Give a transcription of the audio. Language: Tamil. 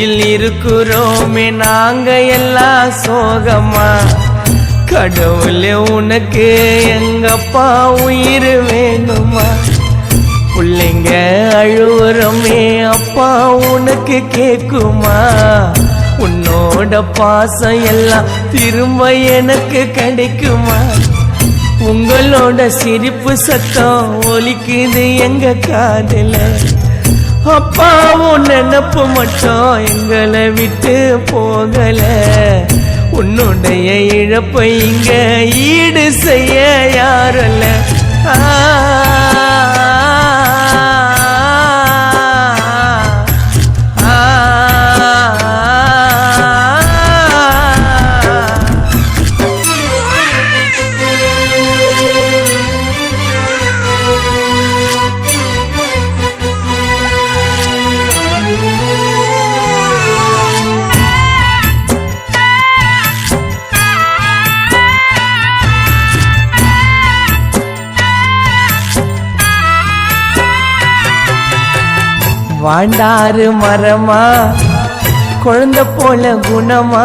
பூமியில் இருக்கிறோமே நாங்க எல்லாம் சோகமா, கடவுளே உனக்கு எங்கப்பா உயிர் வேணுமா? பிள்ளைங்க அழுவுறமே அப்பா உனக்கு கேக்குமா? உன்னோட பாசம் எல்லாம் திரும்ப எனக்கு கிடைக்குமா? உங்களோட சிரிப்பு சத்தம் ஒலிக்குது எங்க காதுல, அப்பாவும் நினப்பு மட்டும் எங்களை விட்டு போகல. உன்னுடைய இழப்பை இங்க ஈடு செய்ய யாரல்ல. வாண்டாறு மரமா குழந்தை போல குணமா,